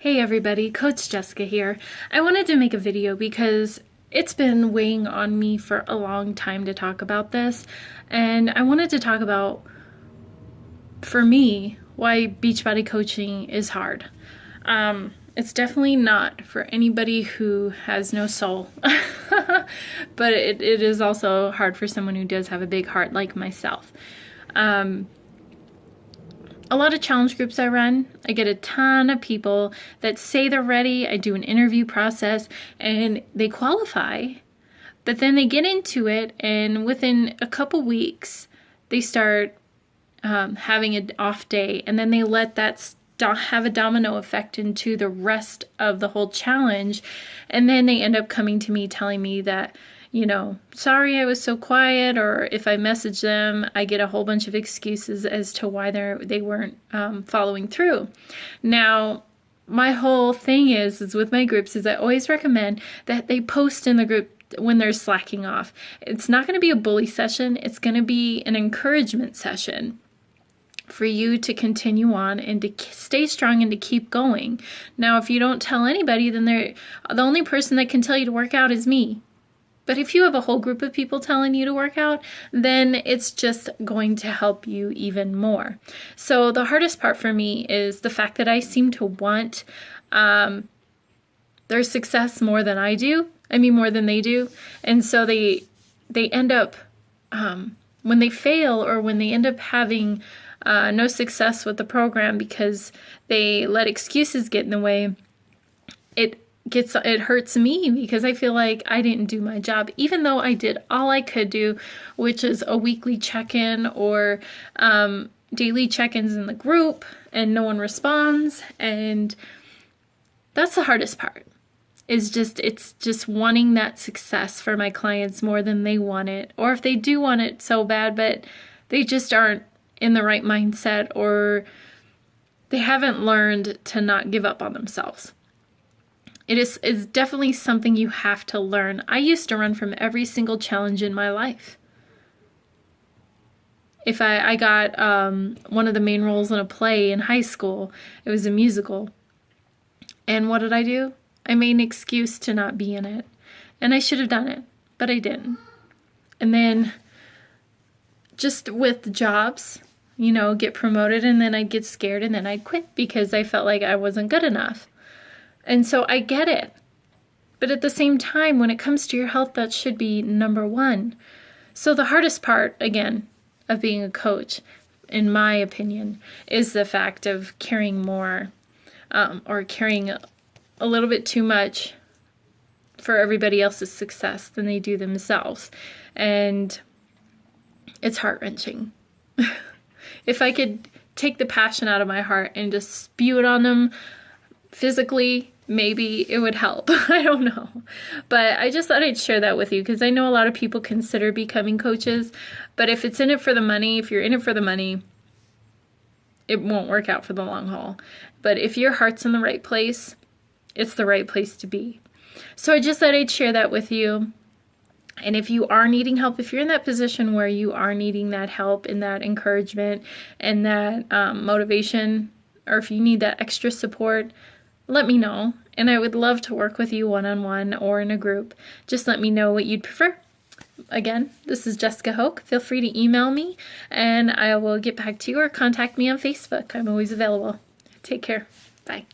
Hey everybody, Coach Jessica here. I wanted to make a video because it's been weighing on me for a long time to talk about this, and I wanted to talk about, for me, why Beachbody coaching is hard. It's definitely not for anybody who has no soul, but it is also hard for someone who does have a big heart like myself. A lot of challenge groups I run, I get a ton of people that say they're ready. I do an interview process and they qualify, but then they get into it and within a couple weeks they start having an off day, and then they let that have a domino effect into the rest of the whole challenge, and then they end up coming to me telling me that, sorry I was so quiet, or if I message them, I get a whole bunch of excuses as to why they weren't following through. Now, my whole thing is with my groups is I always recommend that they post in the group when they're slacking off. It's not going to be a bully session. It's going to be an encouragement session for you to continue on and to stay strong and to keep going. Now, if you don't tell anybody, then the only person that can tell you to work out is me. But if you have a whole group of people telling you to work out, then it's just going to help you even more. So the hardest part for me is the fact that I seem to want their success more than I do. More than they do. And so they end up, when they fail or when they end up having no success with the program because they let excuses get in the way, it hurts me because I feel like I didn't do my job, even though I did all I could do, which is a weekly check-in or daily check-ins in the group, and no one responds. And that's the hardest part, it's just wanting that success for my clients more than they want it, or if they do want it so bad, but they just aren't in the right mindset, or they haven't learned to not give up on themselves. It's definitely something you have to learn. I used to run from every single challenge in my life. If I got one of the main roles in a play in high school, it was a musical. And what did I do? I made an excuse to not be in it. And I should have done it, but I didn't. And then just with jobs, get promoted, and then I'd get scared and then I'd quit because I felt like I wasn't good enough. And so I get it. But at the same time, when it comes to your health, that should be number one. So the hardest part, again, of being a coach, in my opinion, is the fact of caring more or caring a little bit too much for everybody else's success than they do themselves. And it's heart-wrenching. If I could take the passion out of my heart and just spew it on them physically, maybe it would help. I don't know. But I just thought I'd share that with you because I know a lot of people consider becoming coaches, but if it's in it for the money, if you're in it for the money, it won't work out for the long haul. But if your heart's in the right place, it's the right place to be. So I just thought I'd share that with you. And if you are needing help, if you're in that position where you are needing that help and that encouragement and that motivation, or if you need that extra support, let me know. And I would love to work with you one-on-one or in a group. Just let me know what you'd prefer. Again, this is Jessica Hoke. Feel free to email me and I will get back to you, or contact me on Facebook. I'm always available. Take care. Bye.